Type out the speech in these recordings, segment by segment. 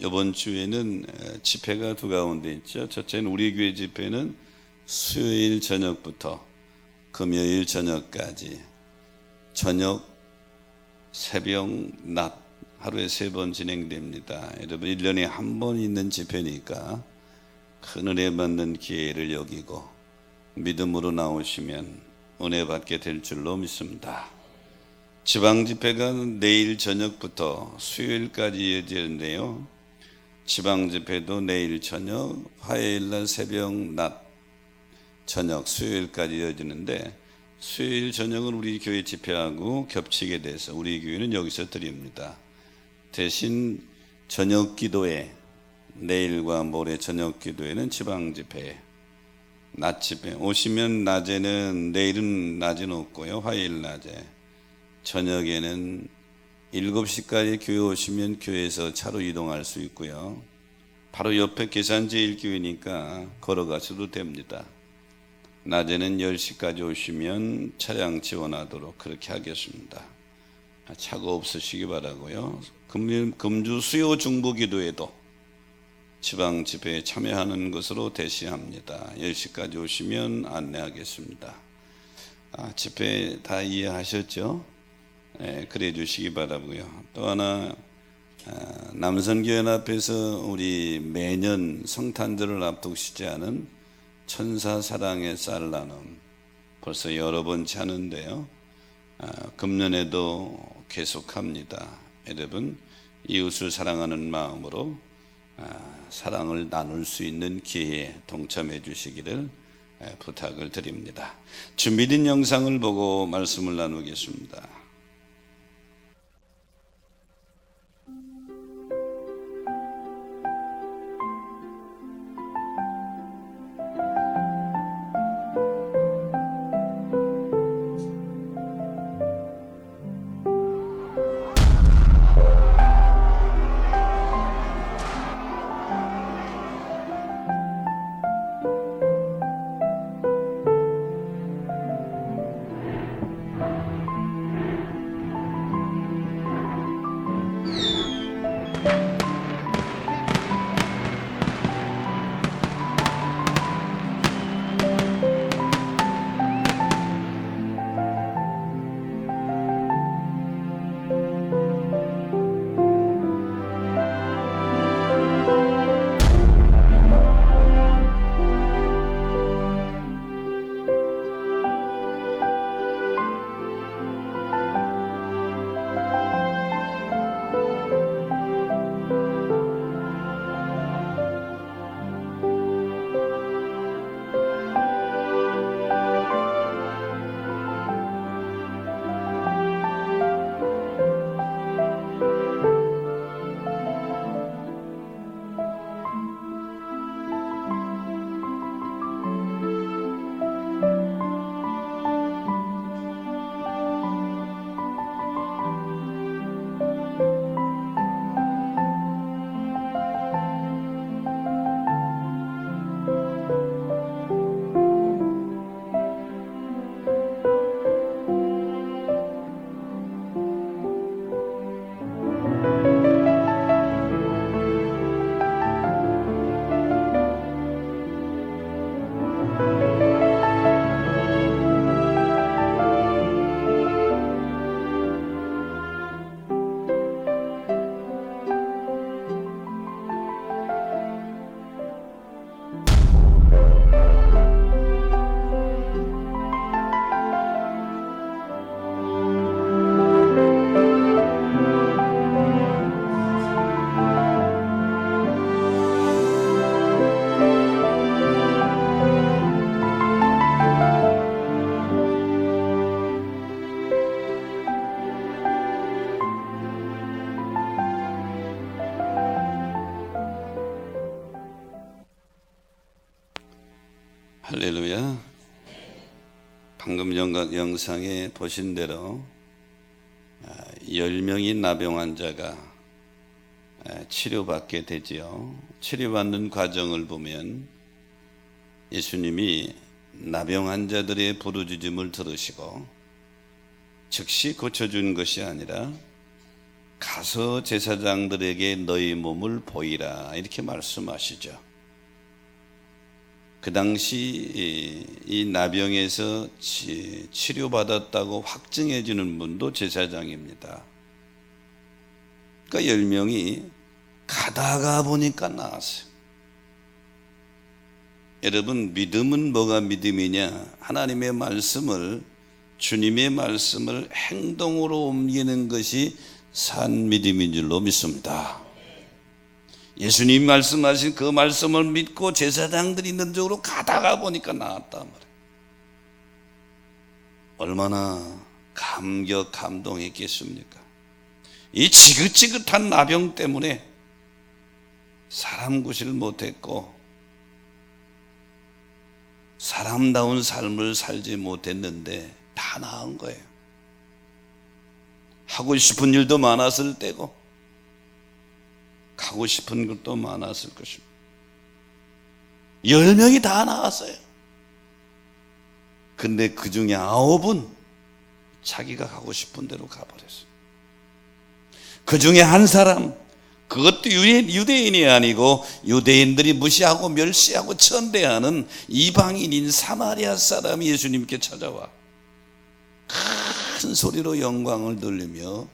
이번 주에는 집회가 두 가운데 있죠. 첫째는 우리 교회 집회는 수요일 저녁부터 금요일 저녁까지 저녁, 새벽, 낮 하루에 3번 진행됩니다. 여러분 1년에 한 번 있는 집회니까 큰 은혜 받는 기회를 여기고 믿음으로 나오시면 은혜 받게 될 줄로 믿습니다. 지방 집회가 내일 저녁부터 수요일까지 이어지는데요. 지방 집회도 내일 저녁, 화요일 날 새벽, 낮, 저녁, 수요일까지 이어지는데 수요일 저녁은 우리 교회 집회하고 겹치게 돼서 우리 교회는 여기서 드립니다. 대신 저녁 기도회, 내일과 모레 저녁 기도회는 지방 집회, 낮 집회 오시면 낮에는 내일은 낮에는 없고요. 화요일 낮에 저녁에는 7시까지 교회 오시면 교회에서 차로 이동할 수 있고요. 바로 옆에 계산제일교회니까 걸어가셔도 됩니다. 낮에는 10시까지 오시면 차량 지원하도록 그렇게 하겠습니다. 차가 없으시기 바라고요. 금주 수요 중보기도에도 지방 집회에 참여하는 것으로 대시합니다. 10시까지 오시면 안내하겠습니다. 집회 다 이해하셨죠? 그래 주시기 바라고요. 또 하나 남선교연합에서 우리 매년 성탄절을 앞두시지 않은 천사 사랑의 쌀 나눔 벌써 여러 번째 하는데요. 금년에도 계속합니다. 여러분 이웃을 사랑하는 마음으로 사랑을 나눌 수 있는 기회에 동참해 주시기를 부탁을 드립니다. 준비된 영상을 보고 말씀을 나누겠습니다. 할렐루야. 방금 영상에 보신 대로 10명의 나병 환자가 치료받게 되지요. 치료받는 과정을 보면 예수님이 나병 환자들의 부르짖음을 들으시고 즉시 고쳐준 것이 아니라 가서 제사장들에게 너희 몸을 보이라 이렇게 말씀하시죠. 그 당시 이 나병에서 치료받았다고 확증해 주는 분도 제사장입니다. 그러니까 10명이 가다가 보니까 나았어요. 여러분, 믿음은 뭐가 믿음이냐? 하나님의 말씀을, 주님의 말씀을 행동으로 옮기는 것이 산 믿음인 줄로 믿습니다. 예수님 말씀하신 그 말씀을 믿고 제사장들이 있는 쪽으로 가다가 보니까 나았단 말이에요. 얼마나 감동했겠습니까? 이 지긋지긋한 나병 때문에 사람 구실을 못했고 사람다운 삶을 살지 못했는데 다 나은 거예요. 하고 싶은 일도 많았을 때고 가고 싶은 것도 많았을 것입니다. 10명이 다 나왔어요. 근데 그 중에 9은 자기가 가고 싶은 대로 가버렸어요. 그 중에 한 사람, 그것도 유대인이 아니고 유대인들이 무시하고 멸시하고 천대하는 이방인인 사마리아 사람이 예수님께 찾아와 큰 소리로 영광을 돌리며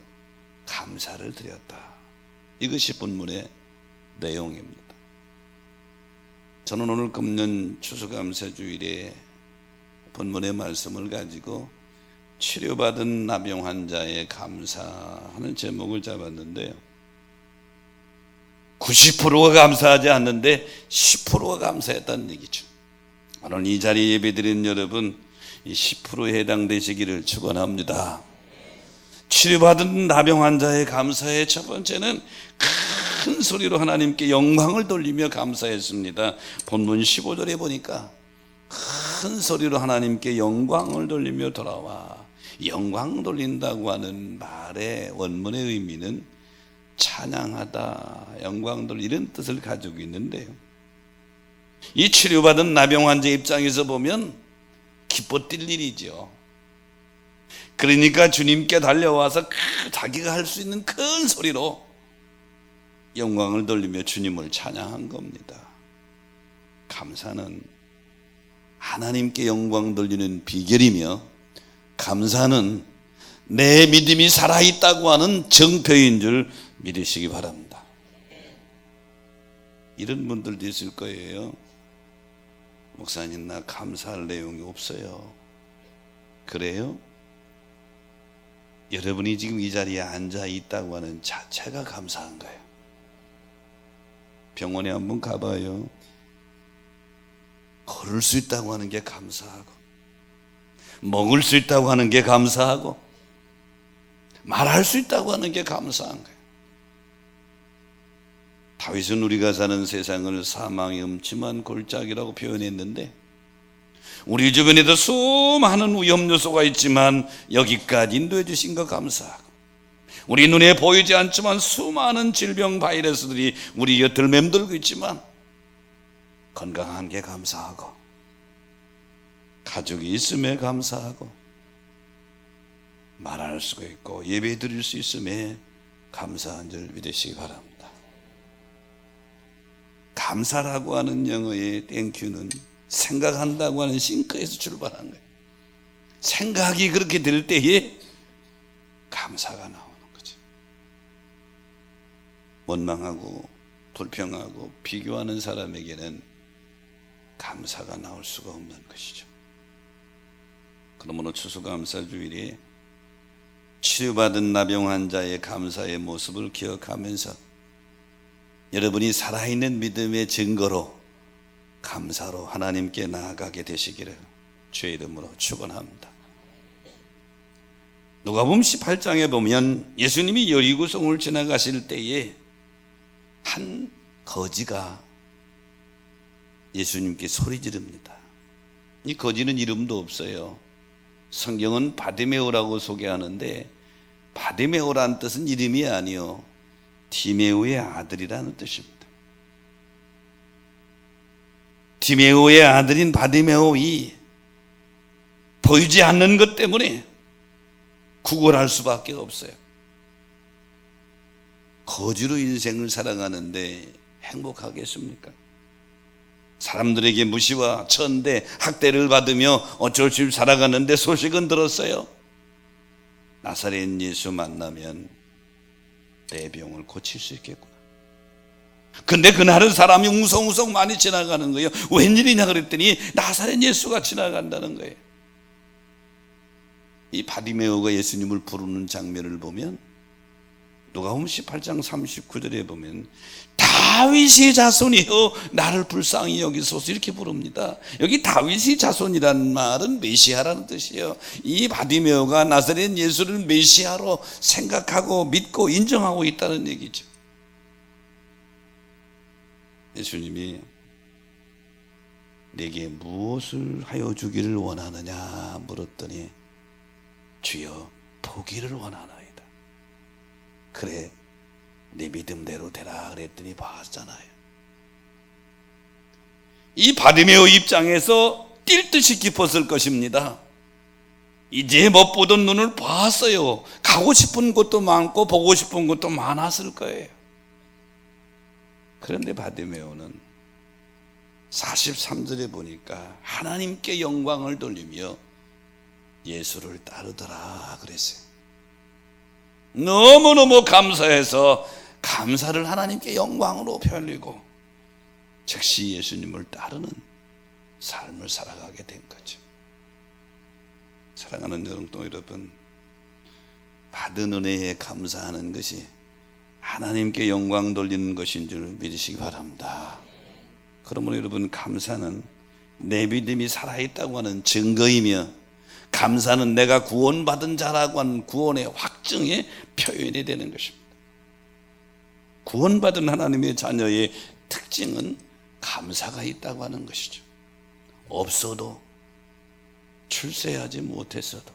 감사를 드렸다. 이것이 본문의 내용입니다. 저는 오늘 금년 추수감사주일에 본문의 말씀을 가지고 치료받은 나병 환자의 감사하는 제목을 잡았는데요, 90%가 감사하지 않는데 10%가 감사했다는 얘기죠. 오늘 이 자리에 예배드린 여러분, 이 10%에 해당되시기를 축원합니다. 치료받은 나병 환자의 감사의 첫 번째는 큰 소리로 하나님께 영광을 돌리며 감사했습니다. 본문 15절에 보니까 큰 소리로 하나님께 영광을 돌리며 돌아와. 영광 돌린다고 하는 말의 원문의 의미는 찬양하다, 영광 돌 이런 뜻을 가지고 있는데요, 이 치료받은 나병 환자 입장에서 보면 기뻐 뛸 일이죠. 그러니까 주님께 달려와서 자기가 할 수 있는 큰 소리로 영광을 돌리며 주님을 찬양한 겁니다. 감사는 하나님께 영광 돌리는 비결이며, 감사는 내 믿음이 살아있다고 하는 정표인 줄 믿으시기 바랍니다. 이런 분들도 있을 거예요. 목사님, 나 감사할 내용이 없어요. 그래요? 여러분이 지금 이 자리에 앉아 있다고 하는 자체가 감사한 거예요. 병원에 한번 가봐요. 걸을 수 있다고 하는 게 감사하고, 먹을 수 있다고 하는 게 감사하고, 말할 수 있다고 하는 게 감사한 거예요. 다윗은 우리가 사는 세상을 사망의 음침한 골짜기라고 표현했는데, 우리 주변에도 수많은 위험 요소가 있지만 여기까지 인도해 주신 거 감사하고, 우리 눈에 보이지 않지만 수많은 질병 바이러스들이 우리 곁을 맴돌고 있지만 건강한 게 감사하고, 가족이 있음에 감사하고, 말할 수가 있고 예배 드릴 수 있음에 감사한 줄 믿으시기 바랍니다. 감사라고 하는 영어의 땡큐는 생각한다고 하는 싱크에서 출발한 거예요. 생각이 그렇게 될 때에 감사가 나오는 거죠. 원망하고 불평하고 비교하는 사람에게는 감사가 나올 수가 없는 것이죠. 그러므로 추수감사주일에 치료받은 나병 환자의 감사의 모습을 기억하면서 여러분이 살아있는 믿음의 증거로 감사로 하나님께 나아가게 되시기를 주의 이름으로 축원합니다. 누가복음 18장에 보면 예수님이 여리고성을 지나가실 때에 한 거지가 예수님께 소리 지릅니다. 이 거지는 이름도 없어요. 성경은 바디메오라고 소개하는데, 바디메오라는 뜻은 이름이 아니요, 디메오의 아들이라는 뜻입니다. 디메오의 아들인 바디메오이 보이지 않는 것 때문에 구걸할 수밖에 없어요. 거지로 인생을 살아가는데 행복하겠습니까? 사람들에게 무시와 천대, 학대를 받으며 어쩔 수 없이 살아가는데 소식은 들었어요. 나사렛 예수 만나면 내 병을 고칠 수 있겠구나. 근데 그날은 사람이 웅성웅성 많이 지나가는 거예요. 웬일이냐 그랬더니 나사렛 예수가 지나간다는 거예요. 이 바디메오가 예수님을 부르는 장면을 보면 누가복음 18장 39절에 보면 다윗의 자손이여 나를 불쌍히 여기소서 이렇게 부릅니다. 여기 다윗의 자손이라는 말은 메시아라는 뜻이에요. 이 바디메오가 나사렛 예수를 메시아로 생각하고 믿고 인정하고 있다는 얘기죠. 예수님이 내게 무엇을 하여 주기를 원하느냐 물었더니 주여 보기를 원하나이다. 그래 내 믿음대로 되라 그랬더니 봤잖아요. 이 바디메오 입장에서 뛸 듯이 기뻤을 것입니다. 이제 못 보던 눈을 봤어요. 가고 싶은 곳도 많고 보고 싶은 곳도 많았을 거예요. 그런데 바디메오는 43절에 보니까 하나님께 영광을 돌리며 예수를 따르더라 그랬어요. 너무너무 감사해서 감사를 하나님께 영광으로 돌리고 즉시 예수님을 따르는 삶을 살아가게 된 거죠. 사랑하는 여러분, 여러분, 받은 은혜에 감사하는 것이 하나님께 영광 돌리는 것인 줄 믿으시기 바랍니다. 그러므로 여러분, 감사는 내 믿음이 살아있다고 하는 증거이며 감사는 내가 구원받은 자라고 하는 구원의 확증의 표현이 되는 것입니다. 구원받은 하나님의 자녀의 특징은 감사가 있다고 하는 것이죠. 없어도, 출세하지 못했어도.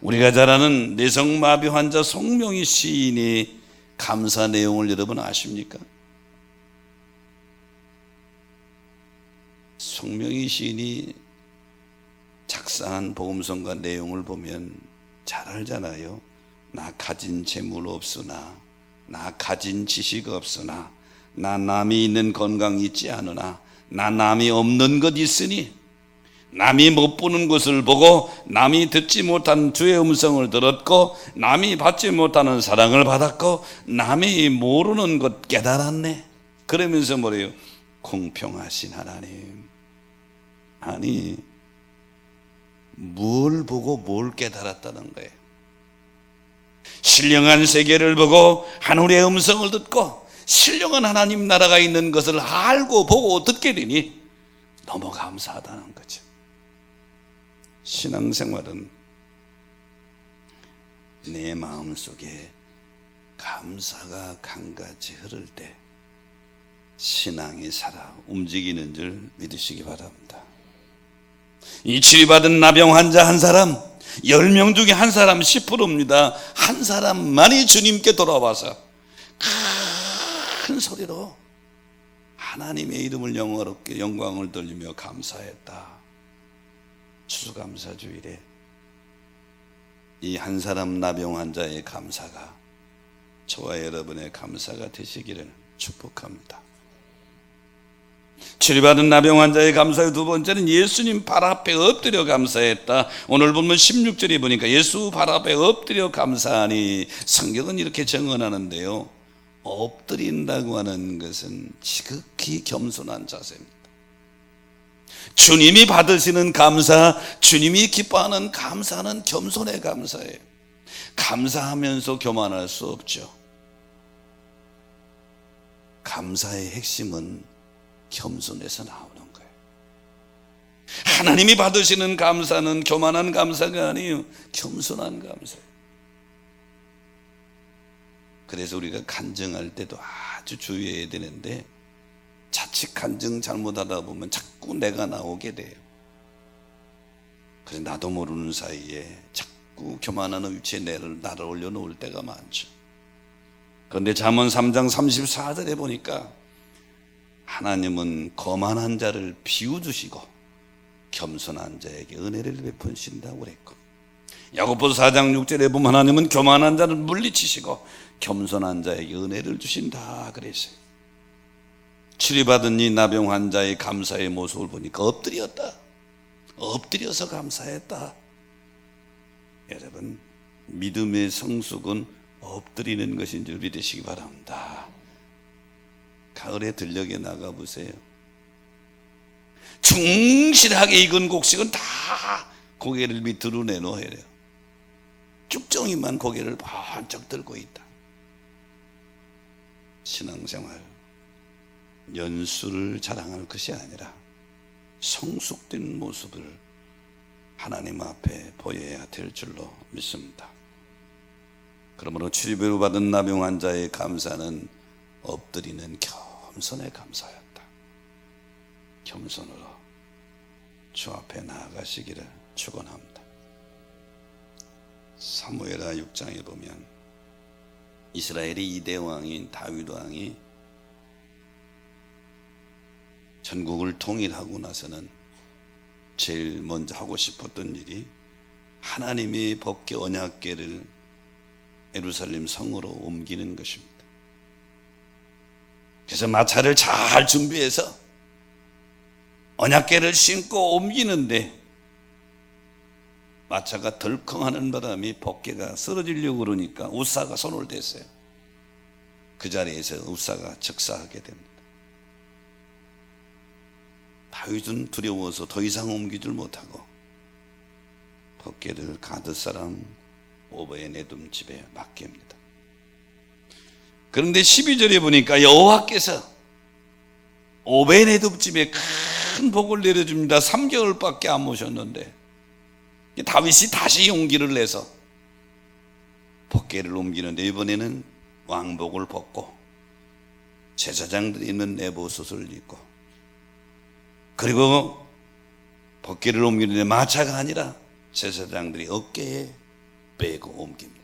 우리가 잘 아는 뇌성마비 환자 송명희 시인의 감사 내용을 여러분 아십니까? 송명희 시인이 작사한 복음성가 내용을 보면 잘 알잖아요. 나 가진 재물 없으나, 나 가진 지식 없으나, 나 남이 있는 건강 있지 않으나, 나 남이 없는 것 있으니, 남이 못 보는 것을 보고 남이 듣지 못한 주의 음성을 들었고 남이 받지 못하는 사랑을 받았고 남이 모르는 것 깨달았네. 그러면서 뭐래요? 공평하신 하나님. 아니, 뭘 보고 뭘 깨달았다는 거예요? 신령한 세계를 보고 하늘의 음성을 듣고 신령한 하나님 나라가 있는 것을 알고 보고 듣게 되니 너무 감사하다는 거죠. 신앙생활은 내 마음속에 감사가 강같이 흐를 때 신앙이 살아 움직이는 줄 믿으시기 바랍니다. 이 치료받은 나병 환자 한 사람, 10명 중에 한 사람 10%입니다. 한 사람만이 주님께 돌아와서 큰 소리로 하나님의 이름을 영어롭게 영광을 돌리며 감사했다. 추수감사주일에 이 한 사람 나병 환자의 감사가 저와 여러분의 감사가 되시기를 축복합니다. 치료받은 나병 환자의 감사의 두 번째는 예수님 발 앞에 엎드려 감사했다. 오늘 보면 16절에 보니까 예수 발 앞에 엎드려 감사하니, 성경은 이렇게 정언하는데요, 엎드린다고 하는 것은 지극히 겸손한 자세입니다. 주님이 받으시는 감사, 주님이 기뻐하는 감사는 겸손의 감사예요. 감사하면서 교만할 수 없죠. 감사의 핵심은 겸손에서 나오는 거예요. 하나님이 받으시는 감사는 교만한 감사가 아니에요. 겸손한 감사예요. 그래서 우리가 간증할 때도 아주 주의해야 되는데, 자칫 간증 잘못하다 보면 자꾸 내가 나오게 돼요. 그래서 나도 모르는 사이에 자꾸 교만하는 위치에 나를 올려놓을 때가 많죠. 그런데 잠언 3장 34절에 보니까 하나님은 거만한 자를 비웃으시고 겸손한 자에게 은혜를 베푸신다고 그랬고, 야고보서 4장 6절에 보면 하나님은 교만한 자를 물리치시고 겸손한 자에게 은혜를 주신다 그랬어요. 치료받은 이 나병 환자의 감사의 모습을 보니까 엎드려서 감사했다. 여러분, 믿음의 성숙은 엎드리는 것인 줄 믿으시기 바랍니다. 가을에 들녘에 나가보세요. 충실하게 익은 곡식은 다 고개를 밑으로 내놓아야 돼요. 쭉정이만 고개를 번쩍 들고 있다. 신앙생활, 연수를 자랑할 것이 아니라 성숙된 모습을 하나님 앞에 보여야 될 줄로 믿습니다. 그러므로 치료를 받은 나병 환자의 감사는 엎드리는 겸손의 감사였다. 겸손으로 주 앞에 나아가시기를 축원합니다. 사무엘하 6장에 보면 이스라엘의 2대 왕인 다윗 왕이 전국을 통일하고 나서는 제일 먼저 하고 싶었던 일이 하나님의 법궤 언약궤를 예루살렘 성으로 옮기는 것입니다. 그래서 마차를 잘 준비해서 언약궤를 신고 옮기는데 마차가 덜컹하는 바람에 법궤가 쓰러지려고 그러니까 우사가 손을 댔어요. 그 자리에서 우사가 즉사하게 됩니다. 다윗은 두려워서 더 이상 옮기질 못하고 법궤를 가드 사람 오베드에돔 집에 맡깁니다. 그런데 12절에 보니까 여호와께서 오베드에돔 집에 큰 복을 내려줍니다. 3개월밖에 안 모셨는데 다윗이 다시 용기를 내서 법궤를 옮기는데 이번에는 왕복을 벗고 제사장들이 입는 에봇옷을 입고 그리고 법궤를 옮기는데 마차가 아니라 제사장들이 어깨에 빼고 옮깁니다.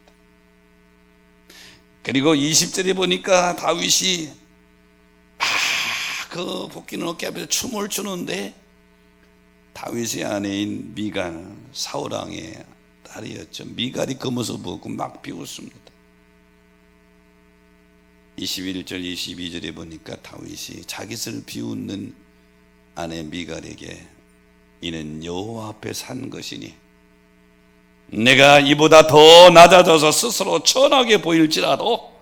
그리고 20절에 보니까 다윗이 그 복귀는 어깨 앞에서 춤을 추는데 다윗의 아내인 미갈, 사울왕의 딸이었죠. 미갈이 그 모습을 보고 막 비웃습니다. 21절 22절에 보니까 다윗이 자기를 비웃는 아내 미갈에게 이는 여호와 앞에 산 것이니 내가 이보다 더 낮아져서 스스로 천하게 보일지라도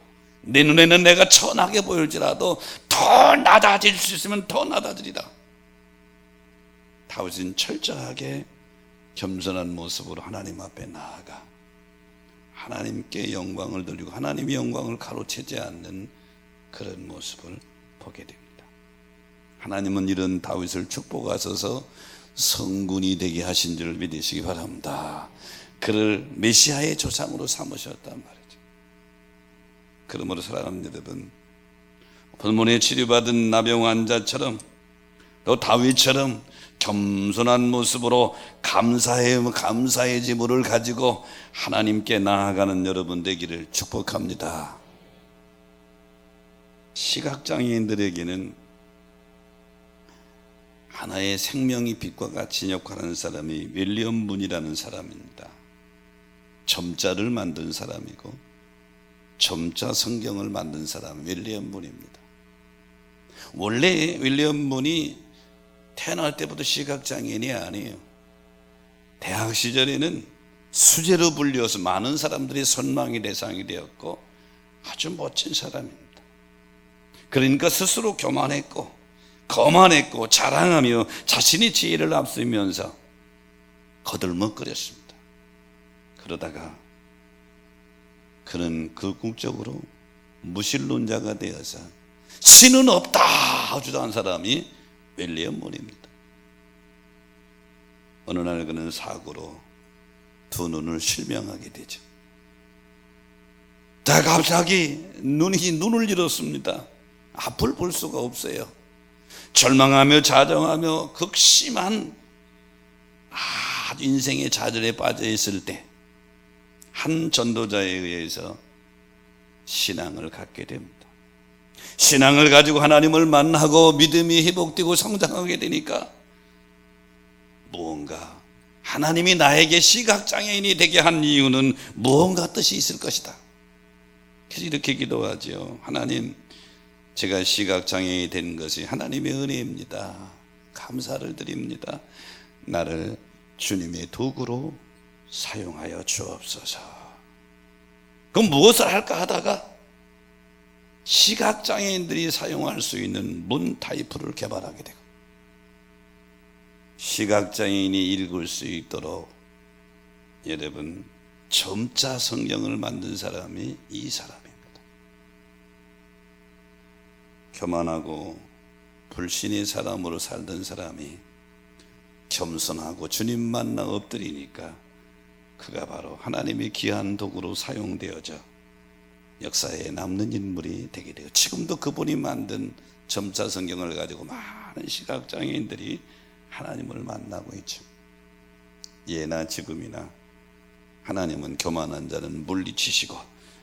내 눈에는 내가 천하게 보일지라도 더 낮아질 수 있으면 더 낮아지리라. 다윗은 철저하게 겸손한 모습으로 하나님 앞에 나아가 하나님께 영광을 돌리고 하나님의 영광을 가로채지 않는 그런 모습을 보게 됩니다. 하나님은 이런 다윗을 축복하셔서 성군이 되게 하신 줄 믿으시기 바랍니다. 그를 메시아의 조상으로 삼으셨단 말이죠. 그러므로 사랑하는 여러분, 본문에 치료받은 나병 환자처럼 또 다윗처럼 겸손한 모습으로 감사의 지물을 가지고 하나님께 나아가는 여러분 되기를 축복합니다. 시각장애인들에게는 하나의 생명의 빛과 같이 역할하는 사람이 윌리엄 문이라는 사람입니다. 점자를 만든 사람이고 점자 성경을 만든 사람 윌리엄 문입니다. 원래 윌리엄 문이 태어날 때부터 시각장애인이 아니에요. 대학 시절에는 수재로 불려서 많은 사람들이 선망의 대상이 되었고 아주 멋진 사람입니다. 그러니까 스스로 교만했고 거만했고 자랑하며 자신의 지혜를 앞세우면서 거들먹거렸습니다. 그러다가 그는 극국적으로 무신론자가 되어서 신은 없다 하지도 않은 사람이 윌리엄 문입니다. 어느 날 그는 사고로 두 눈을 실명하게 되죠. 다 갑자기 눈을 잃었습니다. 앞을 볼 수가 없어요. 절망하며 자정하며 극심한 인생의 좌절에 빠져 있을 때 한 전도자에 의해서 신앙을 갖게 됩니다. 신앙을 가지고 하나님을 만나고 믿음이 회복되고 성장하게 되니까 무언가 하나님이 나에게 시각장애인이 되게 한 이유는 무언가 뜻이 있을 것이다. 그래서 이렇게 기도하죠. 하나님, 제가 시각장애인이 된 것이 하나님의 은혜입니다. 감사를 드립니다. 나를 주님의 도구로 사용하여 주옵소서. 그럼 무엇을 할까 하다가 시각장애인들이 사용할 수 있는 문 타이프를 개발하게 되고, 시각장애인이 읽을 수 있도록 여러분 점자 성경을 만든 사람이 이 사람입니다. 교만하고 불신의 사람으로 살던 사람이 겸손하고 주님 만나 엎드리니까 그가 바로 하나님의 귀한 도구로 사용되어져 역사에 남는 인물이 되게 돼요. 지금도 그분이 만든 점자 성경을 가지고 많은 시각장애인들이 하나님을 만나고 있죠. 예나 지금이나 하나님은 교만한 자는 물리치시고,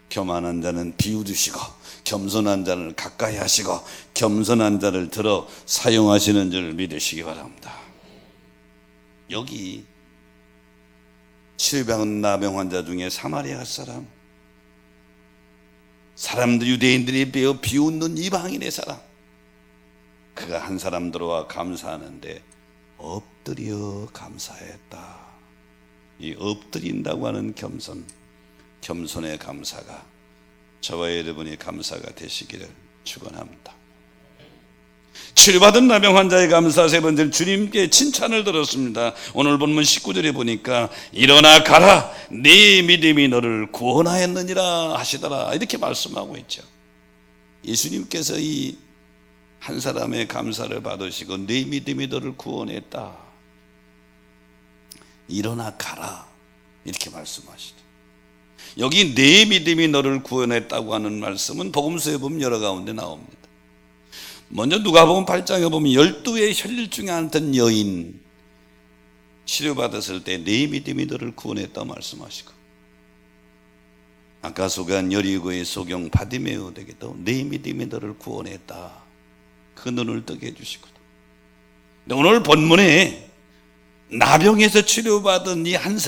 교만한 자는 비웃으시고, 겸손한 자를 가까이 하시고, 겸손한 자를 들어 사용하시는 줄 믿으시기 바랍니다. 여기 치료받은 나병 환자 중에 사마리아 사람들 유대인들이 배워 비웃는 이방인의 사람, 그가 한 사람 들어와 감사하는데 엎드려 감사했다. 이 엎드린다고 하는 겸손의 감사가 저와 여러분의 감사가 되시기를 축원합니다. 치료받은 나병 환자의 감사 세 번째, 주님께 칭찬을 들었습니다. 오늘 본문 19절에 보니까 일어나 가라, 네 믿음이 너를 구원하였느니라 하시더라, 이렇게 말씀하고 있죠. 예수님께서 이 한 사람의 감사를 받으시고 네 믿음이 너를 구원했다, 일어나 가라, 이렇게 말씀하시죠. 여기 네 믿음이 너를 구원했다고 하는 말씀은 복음서에 보면 여러 가운데 나옵니다. 먼저 누가복음 8장에 보면 12의 혈육 중에 한 여인 치료받았을 때 네 믿음이 너를 구원했다고 말씀하시고, 아까 소개한 여리고의 소경 바디메오에게도 네 믿음이 너를 구원했다, 그 눈을 뜨게 해주시거든. 오늘 본문에 나병에서 치료받은 이 한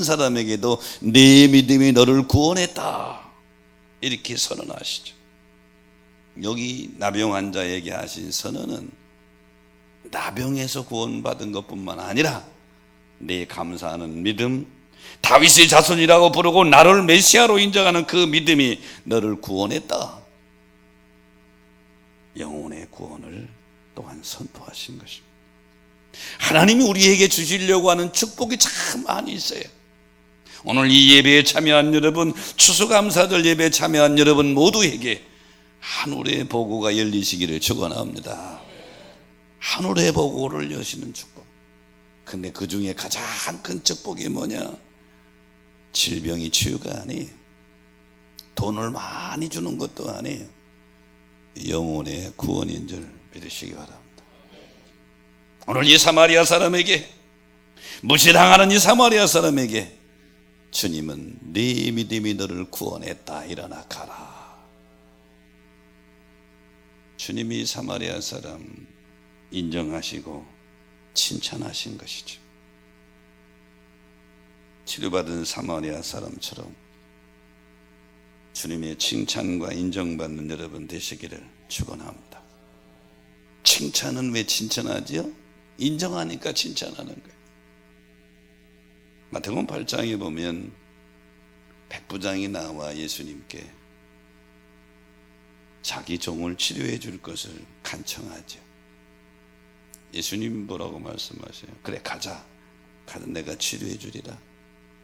사람에게도 네 믿음이 너를 구원했다, 이렇게 선언하시죠. 여기 나병 환자에게 하신 선언은 나병에서 구원받은 것뿐만 아니라 내 감사하는 믿음, 다윗의 자손이라고 부르고 나를 메시아로 인정하는 그 믿음이 너를 구원했다, 영혼의 구원을 또한 선포하신 것입니다. 하나님이 우리에게 주시려고 하는 축복이 참 많이 있어요. 오늘 이 예배에 참여한 여러분, 추수감사절 예배에 참여한 여러분 모두에게 하늘의 보고가 열리시기를 축원합니다. 하늘의 보고를 여시는 축복. 근데 그 중에 가장 큰 축복이 뭐냐? 질병이 치유가 아니에요. 돈을 많이 주는 것도 아니에요. 영혼의 구원인 줄 믿으시기 바랍니다. 오늘 이 사마리아 사람에게, 무시당하는 이 사마리아 사람에게 주님은 네 믿음이 너를 구원했다, 일어나 가라. 주님이 사마리아 사람 인정하시고 칭찬하신 것이죠. 치료받은 사마리아 사람처럼 주님의 칭찬과 인정받는 여러분 되시기를 축원합니다. 칭찬은 왜 칭찬하지요? 인정하니까 칭찬하는 거예요. 마태복음 8장에 보면 백부장이 나와 예수님께 자기 종을 치료해 줄 것을 간청하죠. 예수님 뭐라고 말씀하세요? 그래, 가자 내가 치료해 주리라.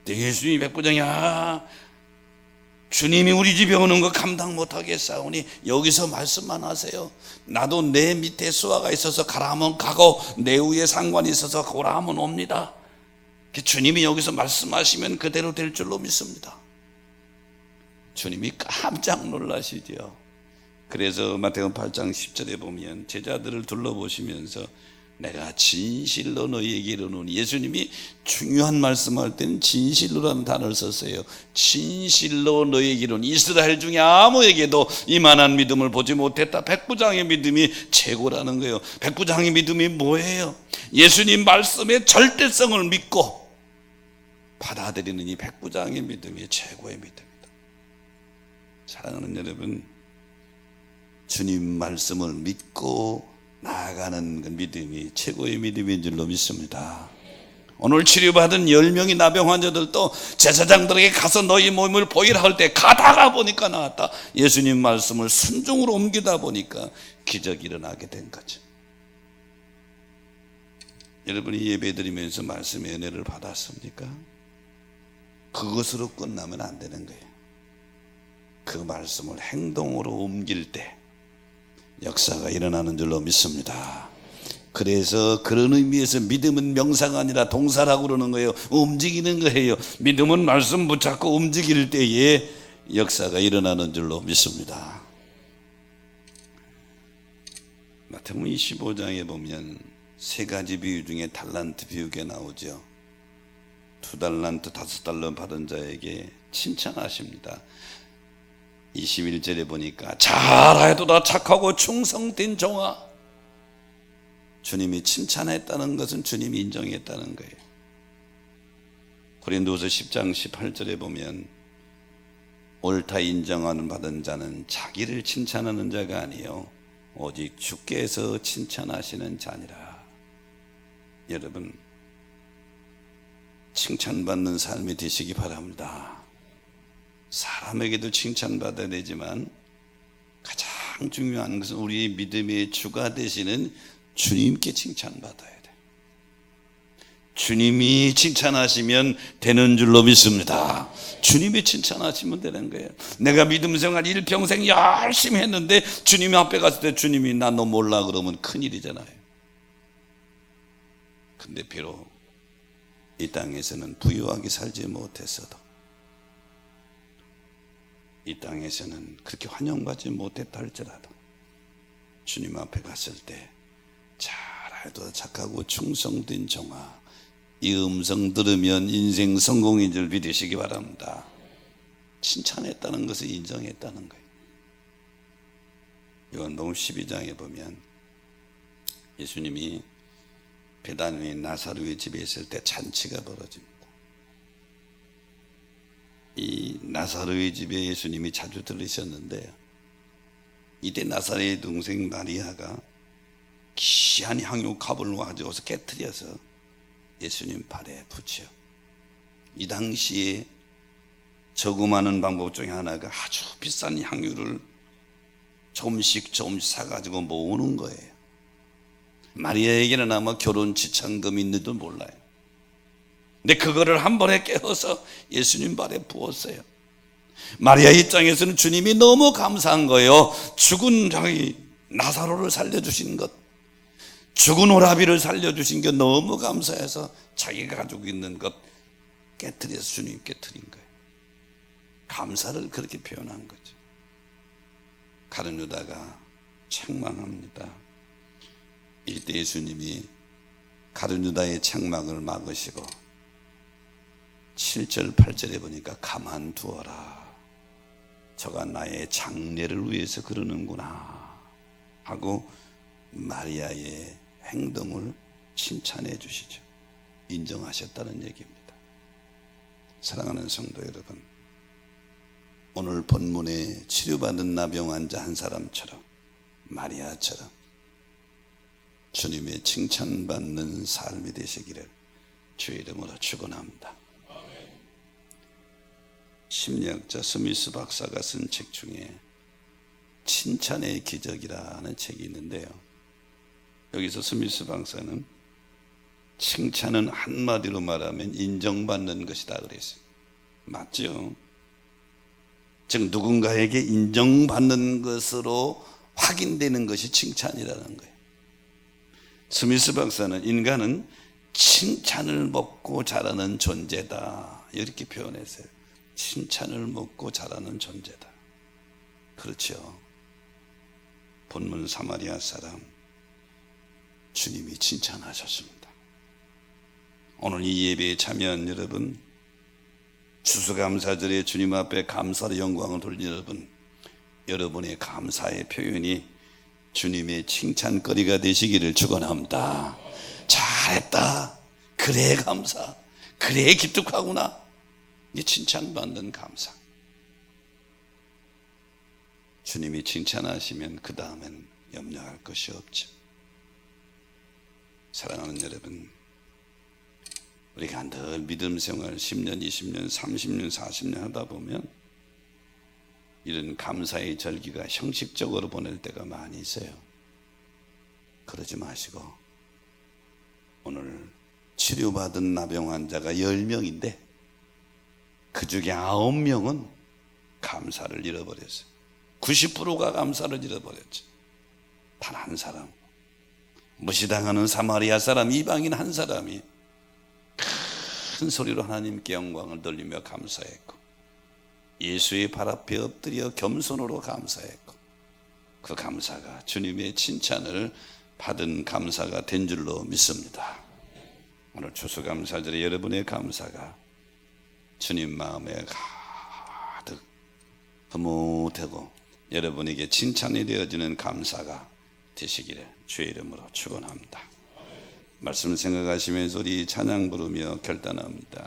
예수님이 백부장이 주님이 우리 집에 오는 거 감당 못하겠사오니 여기서 말씀만 하세요. 나도 내 밑에 수하가 있어서 가라 하면 가고 내 위에 상관이 있어서 오라 하면 옵니다. 주님이 여기서 말씀하시면 그대로 될 줄로 믿습니다. 주님이 깜짝 놀라시죠. 그래서 마태복음 8장 10절에 보면 제자들을 둘러보시면서 내가 진실로 너희에게 이르노니, 예수님이 중요한 말씀할 때는 진실로라는 단어를 썼어요. 진실로 너희에게 이르노니, 이스라엘 중에 아무에게도 이만한 믿음을 보지 못했다. 백부장의 믿음이 최고라는 거예요. 백부장의 믿음이 뭐예요? 예수님 말씀의 절대성을 믿고 받아들이는 이 백부장의 믿음이 최고의 믿음이다. 사랑하는 여러분, 주님 말씀을 믿고 나아가는 그 믿음이 최고의 믿음인 줄로 믿습니다. 오늘 치료받은 10명의 나병 환자들도 제사장들에게 가서 너희 몸을 보이라 할 때 가다가 보니까 나았다. 예수님 말씀을 순종으로 옮기다 보니까 기적이 일어나게 된 거죠. 여러분이 예배드리면서 말씀의 은혜를 받았습니까? 그것으로 끝나면 안 되는 거예요. 그 말씀을 행동으로 옮길 때 역사가 일어나는 줄로 믿습니다. 그래서 그런 의미에서 믿음은 명사가 아니라 동사라고 그러는 거예요. 움직이는 거예요. 믿음은 말씀 붙잡고 움직일 때에 역사가 일어나는 줄로 믿습니다. 마태복음 25장에 보면 세 가지 비유 중에 달란트 비유가 나오죠. 2달란트 5달러 받은 자에게 칭찬하십니다. 21절에 보니까 잘하여도다 착하고 충성된 종아. 주님이 칭찬했다는 것은 주님이 인정했다는 거예요. 고린도서 10장 18절에 보면 옳다 인정하는 받은 자는 자기를 칭찬하는 자가 아니요 오직 주께서 칭찬하시는 자니라. 여러분, 칭찬받는 삶이 되시기 바랍니다. 사람에게도 칭찬받아야 되지만 가장 중요한 것은 우리의 믿음의 주가 되시는 주님께 칭찬받아야 돼. 주님이 칭찬하시면 되는 줄로 믿습니다. 주님이 칭찬하시면 되는 거예요. 내가 믿음 생활 일평생 열심히 했는데 주님 앞에 갔을 때 주님이 나 너 몰라 그러면 큰일이잖아요. 근데 비록 이 땅에서는 부유하게 살지 못했어도, 이 땅에서는 그렇게 환영받지 못했다 할지라도 주님 앞에 갔을 때 잘해도 착하고 충성된 종아, 이 음성 들으면 인생 성공인 줄 믿으시기 바랍니다. 칭찬했다는 것을 인정했다는 거예요. 요한복음 12장에 보면 예수님이 베다니의 나사로의 집에 있을 때 잔치가 벌어집니다. 이 나사로의 집에 예수님이 자주 들으셨는데 이때 나사로의 동생 마리아가 귀한 향유 컵을 가져와서 깨트려서 예수님 발에 붙여. 이 당시에 저금하는 방법 중에 하나가 아주 비싼 향유를 조금씩 사가지고 모으는 거예요. 마리아에게는 아마 결혼 지참금이 있는지도 몰라요. 근데 그거를 한 번에 깨어서 예수님 발에 부었어요. 마리아 입장에서는 주님이 너무 감사한 거예요. 죽은 자기 나사로를 살려주신 것, 죽은 오라비를 살려주신 게 너무 감사해서 자기가 가지고 있는 것 깨트려서 주님께 드린 거예요. 감사를 그렇게 표현한 거죠. 가룟 유다가 책망합니다. 이때 예수님이 가룟 유다의 책망을 막으시고 7절 8절에 보니까 가만두어라, 저가 나의 장례를 위해서 그러는구나 하고 마리아의 행동을 칭찬해 주시죠. 인정하셨다는 얘기입니다. 사랑하는 성도 여러분, 오늘 본문에 치료받은 나병 환자 한 사람처럼, 마리아처럼 주님의 칭찬받는 삶이 되시기를 주의 이름으로 축원합니다. 심리학자 스미스 박사가 쓴 책 중에 칭찬의 기적이라는 책이 있는데요, 여기서 스미스 박사는 칭찬은 한마디로 말하면 인정받는 것이다 그랬어요. 맞죠? 즉 누군가에게 인정받는 것으로 확인되는 것이 칭찬이라는 거예요. 스미스 박사는 인간은 칭찬을 먹고 자라는 존재다 이렇게 표현했어요. 칭찬을 먹고 자라는 존재다. 그렇죠. 본문 사마리아 사람 주님이 칭찬하셨습니다. 오늘 이 예배에 참여한 여러분, 추수감사절에 주님 앞에 감사의 영광을 돌린 여러분, 여러분의 감사의 표현이 주님의 칭찬거리가 되시기를 축원합니다. 잘했다. 그래 감사. 그래 기특하구나. 이게 칭찬받는 감사. 주님이 칭찬하시면 그 다음엔 염려할 것이 없죠. 사랑하는 여러분, 우리가 늘 믿음 생활 10년, 20년, 30년, 40년 하다 보면 이런 감사의 절기가 형식적으로 보낼 때가 많이 있어요. 그러지 마시고 오늘 치료받은 나병 환자가 10명인데 그 중에 9명은 감사를 잃어버렸어요. 90%가 감사를 잃어버렸죠. 단 한 사람, 무시당하는 사마리아 사람, 이방인 한 사람이 큰 소리로 하나님께 영광을 돌리며 감사했고 예수의 발 앞에 엎드려 겸손으로 감사했고 그 감사가 주님의 칭찬을 받은 감사가 된 줄로 믿습니다. 오늘 추수감사절에 여러분의 감사가 주님 마음에 가득 흐뭇하고 여러분에게 칭찬이 되어지는 감사가 되시기를 주의 이름으로 축원합니다. 말씀을 생각하시면서 우리 찬양 부르며 결단합니다.